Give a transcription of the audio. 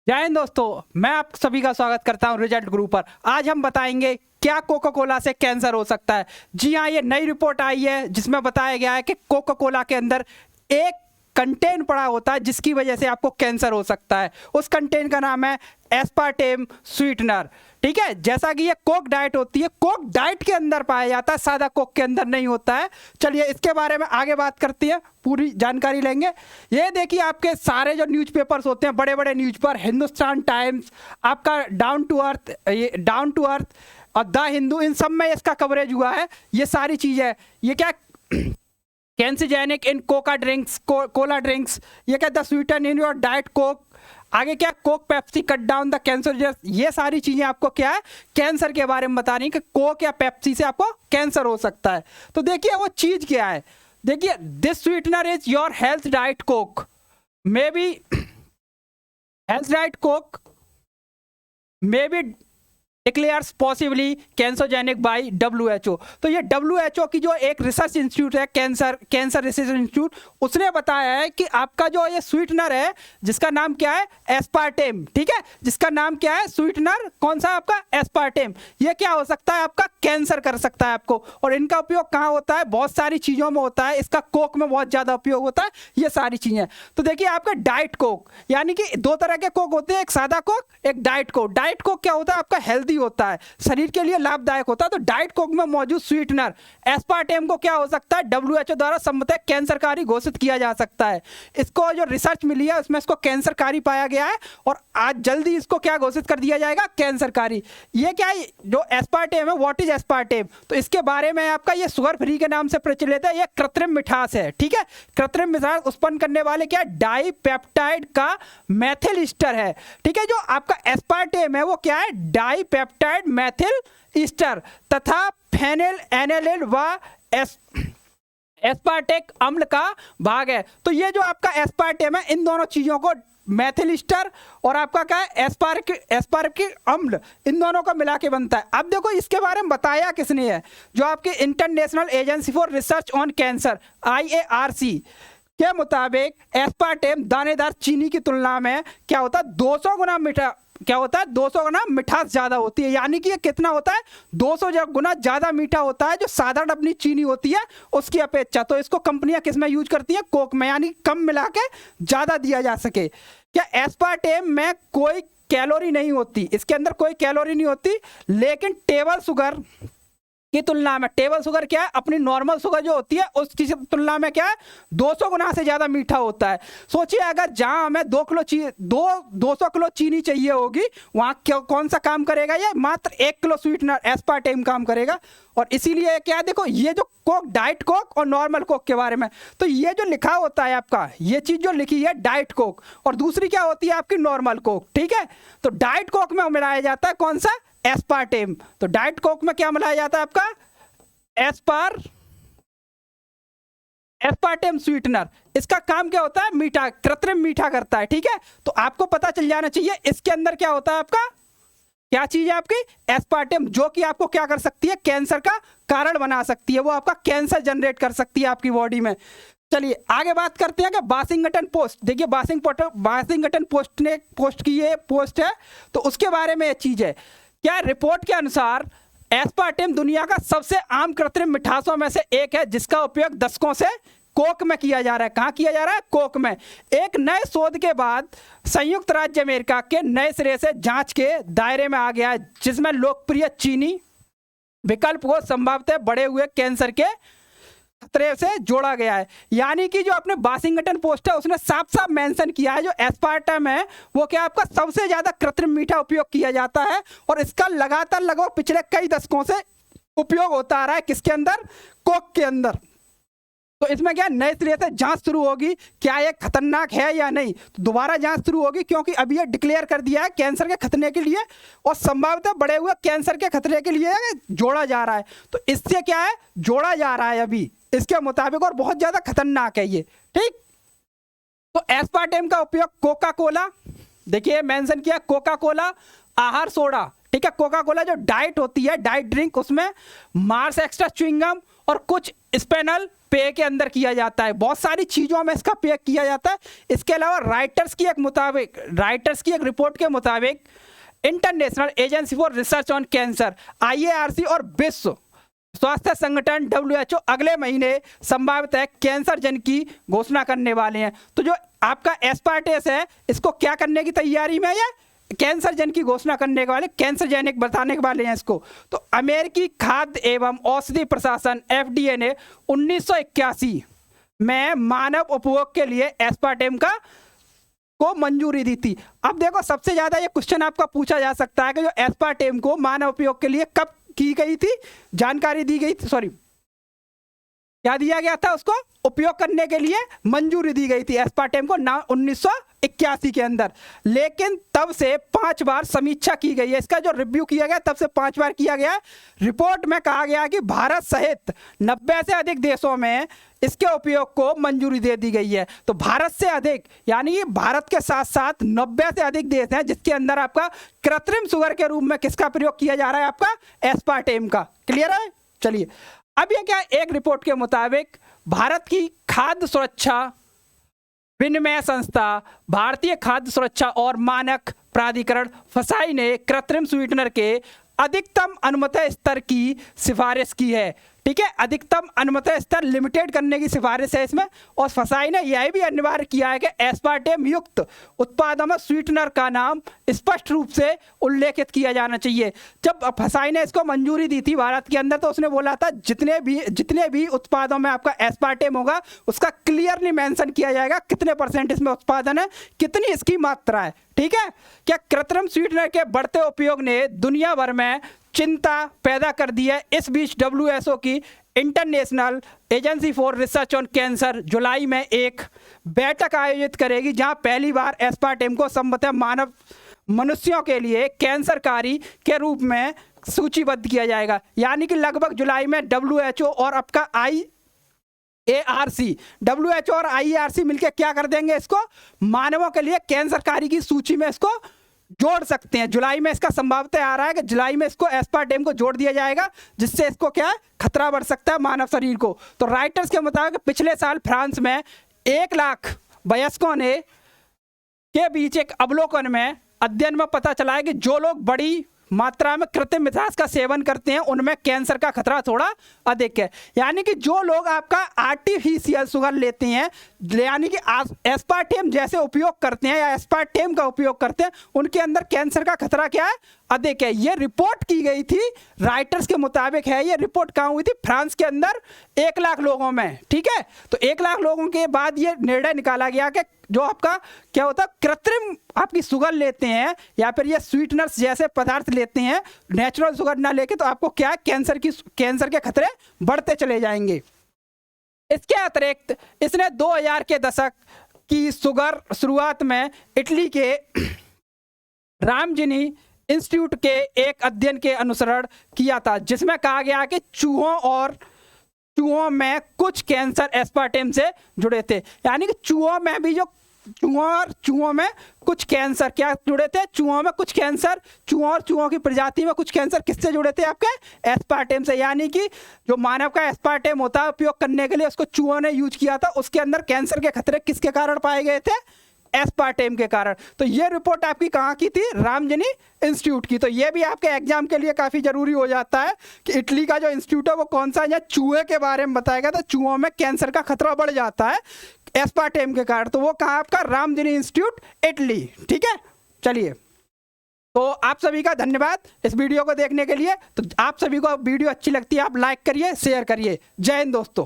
जय हिंद दोस्तों, मैं आप सभी का स्वागत करता हूं रिजल्ट ग्रुप पर। आज हम बताएंगे क्या कोका कोला से कैंसर हो सकता है। जी हाँ, ये नई रिपोर्ट आई है जिसमें बताया गया है कि कोका कोला के अंदर एक कंटेंट पड़ा होता है जिसकी वजह से आपको कैंसर हो सकता है। उस कंटेंट का नाम है एस्पार्टेम स्वीटनर। ठीक है, जैसा कि ये कोक डाइट होती है, कोक डाइट के अंदर पाया जाता है, सादा कोक के अंदर नहीं होता है। चलिए इसके बारे में आगे बात करती है, पूरी जानकारी लेंगे। ये देखिए, आपके सारे जो न्यूज़पेपर्स होते हैं, बड़े बड़े न्यूज़पेपर, हिंदुस्तान टाइम्स, आपका डाउन टू अर्थ और द हिंदू, इन सब में इसका कवरेज हुआ है। ये सारी चीज़ें, ये क्या कैंसरजेनिक इन कोका ड्रिंक्स, कोला ड्रिंक्स, ये कहता है स्वीटन इन योर डाइट कोक। आगे क्या, Coke Pepsi cut down the cancer. ये सारी चीजें आपको क्या है, कैंसर के बारे में बता रही कि कोक या पेप्सी से आपको कैंसर हो सकता है। तो देखिए वो चीज क्या है। देखिए, this sweetener is your health Diet Coke, may be health Diet Coke may be declares possibly carcinogenic by WHO। तो ये WHO की जो एक रिसर्च इंस्टीट्यूट है, कैंसर रिसर्च इंस्टीट्यूट, उसने बताया है कि आपका जो ये स्वीटनर है जिसका नाम क्या है, एस्पार्टेम। ठीक है, जिसका नाम क्या है, स्वीटनर कौन सा आपका, एस्पार्टेम। ये क्या हो सकता है, आपका कैंसर कर सकता है आपको। और इनका उपयोग कहाँ होता है, बहुत सारी चीज़ों में होता है। इसका कोक में बहुत ज़्यादा उपयोग होता है, ये सारी चीज़ें। तो देखिए, आपका डाइट कोक, यानी कि दो तरह के कोक होते हैं, एक सादा कोक, एक डाइट कोक। डाइट कोक क्या होता है, आपका हेल्दी होता है, शरीर के लिए लाभदायक होता है। तो डाइट कोक में मौजूद स्वीटनर एस्पार्टेम को क्या हो सकता है, WHO द्वारा संबंधित कैंसरकारी घोषित किया जा सकता है। इसको जो रिसर्च मिली है उसमें इसको कैंसरकारी पाया गया है और आज जल्दी इसको क्या घोषित कर दिया जाएगा, कैंसरकारी। ये क्या है, जो एस्पार्टेम है, व्हाट इज एस्पार्टेम, तो इसके बारे में आपका ये शुगर फ्री के नाम से प्रचलित है। ये कृत्रिम मिठास है। ठीक है, कृत्रिम मिठास उत्पन्न करने वाले क्या, डाईपेप्टाइड का मैथिल ईस्टर है। ठीक है, जो आपका एस्पार्टेम है वो क्या है, डाईपेप्टाइड मैथिल ईस्टर तथा फेनिल एनालिल व एस्पार्टिक अम्ल का भाग है। तो ये जो आपका एस्पार्टेम है, इन दोनों चीजों को, मैथिल ईस्टर और आपका क्या है, एस्पार्टिक अम्ल, इन दोनों को मिला के बनता है। अब देखो इसके बारे में बताया किसने है, जो आपके international agency for research on cancer IARC के मुताबिक एस्पार्टेम दानेदार चीनी की तुलना में क्या होता है, 200 गुना मीठा, क्या होता है, 200 गुना मिठास ज़्यादा होती है। यानी कि ये कितना होता है, 200 गुना ज़्यादा मीठा होता है जो साधारण अपनी चीनी होती है उसकी अपेक्षा। तो इसको कंपनियां किस में यूज करती हैं, कोक में, यानी कम मिला के ज़्यादा दिया जा सके। क्या एस्पार्टेम में कोई कैलोरी नहीं होती, इसके अंदर कोई कैलोरी नहीं होती, लेकिन टेबल शुगर की तुलना में, टेबल शुगर क्या है, अपनी नॉर्मल शुगर जो होती है उसकी तुलना में क्या है, 200 गुना से ज़्यादा मीठा होता है। सोचिए, अगर जहां हमें 200 किलो चीनी चाहिए होगी, वहां कौन सा काम करेगा, ये मात्र 1 किलो स्वीटनर एस्पार्टेम काम करेगा। और इसीलिए क्या, देखो ये जो कोक, डाइट कोक और नॉर्मल कोक के बारे में, तो ये जो लिखा होता है आपका, ये चीज़ जो लिखी है डाइट कोक, और दूसरी क्या होती है आपकी नॉर्मल कोक। ठीक है, तो डाइट कोक में मिलाया जाता है कौन सा, एस्पार्टेम। तो डाइट कोक में क्या मिलाया जाता है आपका, एस्पार्टेम स्वीटनर। इसका काम क्या होता है, मीठा, कृत्रिम मीठा करता है। ठीक है, तो आपको पता चल जाना चाहिए इसके अंदर क्या होता है, आपका क्या चीज है आपकी, एस्पार्टेम, जो कि आपको क्या कर सकती है, कैंसर का कारण बना सकती है। वो आपका कैंसर जनरेट कर सकती है आपकी बॉडी में। चलिए आगे बात करते हैं कि वाशिंगटन पोस्ट, देखिए वाशिंगटन पोस्ट ने पोस्ट की, ये पोस्ट है, तो उसके बारे में ये चीज है। क्या रिपोर्ट के अनुसार एस्पार्टेम दुनिया का सबसे आम कृत्रिम मिठासों में से एक है, जिसका उपयोग दशकों से कोक में किया जा रहा है। कहाँ किया जा रहा है, कोक में। एक नए शोध के बाद संयुक्त राज्य अमेरिका के नए सिरे से जांच के दायरे में आ गया है, जिसमें लोकप्रिय चीनी विकल्प को संभावतः बढ़े हुए कैंसर के खतरे से जोड़ा गया है। यानी कि जो अपने वाशिंगटन पोस्ट है उसने साफ साफ मेंशन किया है, जो एस्पार्टम है वो क्या आपका सबसे ज्यादा कृत्रिम मीठा उपयोग किया जाता है, और इसका लगातार लगभग पिछले कई दशकों से उपयोग होता आ रहा है, किसके अंदर, कोक के अंदर। तो इसमें क्या, नए सिरे से जांच शुरू होगी, क्या ये खतरनाक है या नहीं, तो दोबारा जांच शुरू होगी, क्योंकि अभी ये डिक्लेयर कर दिया है कैंसर के खतरे के लिए, और संभावतः बढ़े हुए कैंसर के खतरे के लिए जोड़ा जा रहा है। तो इससे क्या है, जोड़ा जा रहा है अभी इसके मुताबिक, और बहुत ज्यादा खतरनाक है ये। ठीक, तो एस्पार्टेम का उपयोग कोका कोला, देखिए मेंशन किया, कोका कोला, आहार सोडा, ठीक है, कोका कोला जो डाइट होती है, डाइट ड्रिंक, उसमें मार्स एक्स्ट्रा च्युइंगम और कुछ स्पेनल पे के अंदर किया जाता है। बहुत सारी चीज़ों में इसका पे किया जाता है। इसके अलावा राइटर्स की एक रिपोर्ट के मुताबिक international agency for research on cancer IARC और विश्व स्वास्थ्य संगठन WHO अगले महीने संभावित है कैंसर जन की घोषणा करने वाले हैं। तो जो आपका एस्पार्टेस है, इसको क्या करने की तैयारी में है? कैंसर जन की घोषणा करने वाले, कैंसर जेनिक बताने वाले हैं इसको। तो अमेरिकी खाद्य एवं औषधि प्रशासन FDA ने 1981 में मानव उपभोग के लिए एस्पार्टेम को मंजूरी दी थी। अब देखो, सबसे ज्यादा ये क्वेश्चन आपका पूछा जा सकता है कि जो एस्पार्टेम को मानव उपयोग के लिए कब की गई थी, जानकारी दी गई थी, सॉरी क्या दिया गया था, उसको उपयोग करने के लिए मंजूरी दी गई थी एस्पार्टेम को 1981 के अंदर। लेकिन तब से 5 बार समीक्षा की गई है, इसका जो रिव्यू किया गया तब से 5 बार किया गया। रिपोर्ट में कहा गया कि भारत सहित 90 से अधिक देशों में इसके उपयोग को मंजूरी दे दी गई है। तो भारत से अधिक, यानी भारत के साथ साथ 90 से अधिक देश हैं जिसके अंदर आपका कृत्रिम शुगर के रूप में किसका प्रयोग किया जा रहा है, आपका एस्पार्टेम का। क्लियर है? चलिए, अब ये क्या, एक रिपोर्ट के मुताबिक भारत की खाद्य सुरक्षा विनिमय संस्था, भारतीय खाद्य सुरक्षा और मानक प्राधिकरण FSSAI ने कृत्रिम स्वीटनर के अधिकतम अनुमत स्तर की सिफारिश की है। ठीक है, अधिकतम अनुमत स्तर लिमिटेड करने की सिफारिश है इसमें। और FSSAI ने यह भी अनिवार्य किया है कि एस्पार्टेम युक्त उत्पादों में स्वीटनर का नाम स्पष्ट रूप से उल्लेखित किया जाना चाहिए। जब FSSAI ने इसको मंजूरी दी थी भारत के अंदर, तो उसने बोला था जितने भी उत्पादों में आपका एस्पार्टेम होगा उसका क्लियरली मेंशन किया जाएगा कितने % इसमें उत्पादन है, कितनी इसकी मात्रा है। ठीक है, क्या कृत्रिम स्वीटनर के बढ़ते उपयोग ने दुनिया भर में चिंता पैदा कर दी है। इस बीच WHO की international agency for research on cancer जुलाई में एक बैठक आयोजित करेगी जहां पहली बार एस्पार्टेम को संभवतः मनुष्यों के लिए कैंसरकारी के रूप में सूचीबद्ध किया जाएगा। यानी कि लगभग जुलाई में WHO और आपका WHO और IARC मिलकर क्या कर देंगे, इसको मानवों के लिए कैंसरकारी की सूची में इसको जोड़ सकते हैं। जुलाई में इसका संभावना आ रहा है कि जुलाई में इसको एस्पार्टेम को जोड़ दिया जाएगा, जिससे इसको क्या है, खतरा बढ़ सकता है मानव शरीर को। तो राइटर्स के मुताबिक पिछले साल फ्रांस में 1 लाख वयस्कों ने के बीच एक अवलोकन में अध्ययन में पता चला है कि जो लोग बड़ी मात्रा में कृत्रिम मिठास का सेवन करते हैं उनमें कैंसर का खतरा थोड़ा अधिक है। यानी कि जो लोग आपका आर्टिफिशियल शुगर लेते हैं, यानी कि एस्पार्टेम जैसे उपयोग करते हैं या एस्पार्टेम का उपयोग करते हैं, उनके अंदर कैंसर का खतरा क्या है, अधिक है। ये रिपोर्ट की गई थी राइटर्स के मुताबिक है। ये रिपोर्ट कहाँ हुई थी? फ्रांस के अंदर 1 लाख लोगों में। ठीक है, तो 1 लाख लोगों के बाद ये निर्णय निकाला गया कि जो आपका क्या होता है, कृत्रिम आपकी शुगर लेते हैं या फिर ये स्वीटनर्स जैसे पदार्थ लेते हैं, नेचुरल शुगर ना लेके, तो आपको क्या है, कैंसर के खतरे बढ़ते चले जाएंगे। इसके अतिरिक्त इसने 2000 के दशक की शुगर शुरुआत में इटली के रामजिनी इंस्टीट्यूट के एक अध्ययन के अनुसरण किया था, जिसमें कहा गया कि चूहों में कुछ कैंसर एस्पार्टेम से जुड़े थे। यानी कि चूहों में भी जो चूहों में कुछ कैंसर क्या जुड़े थे, चूहों में कुछ कैंसर, चूहों की प्रजाति में कुछ कैंसर किससे जुड़े थे, आपके एस्पार्टेम से। यानी कि जो मानव का एस्पार्टेम होता है उपयोग करने के लिए, उसको चूहों ने यूज किया था, उसके अंदर कैंसर के खतरे किसके कारण पाए गए थे, एस्पार्टेम के कारण। तो ये रिपोर्ट आपकी कहाँ की थी? रामजिनी इंस्टीट्यूट की। तो ये भी आपके एग्जाम के लिए काफी जरूरी हो जाता है कि इटली का जो इंस्टीट्यूट है वो कौन सा है, या चूहे के बारे में बताएगा। तो चूहों में कैंसर का खतरा बढ़ जाता है एस्पार्टेम के कारण, तो वो कहाँ आपका? रामजिनी इंस्टीट्यूट, इटली। ठीक है, चलिए, तो आप सभी का धन्यवाद इस वीडियो को देखने के लिए। तो आप सभी को वीडियो अच्छी लगती है आप लाइक करिए, शेयर करिए। जय हिंद दोस्तों।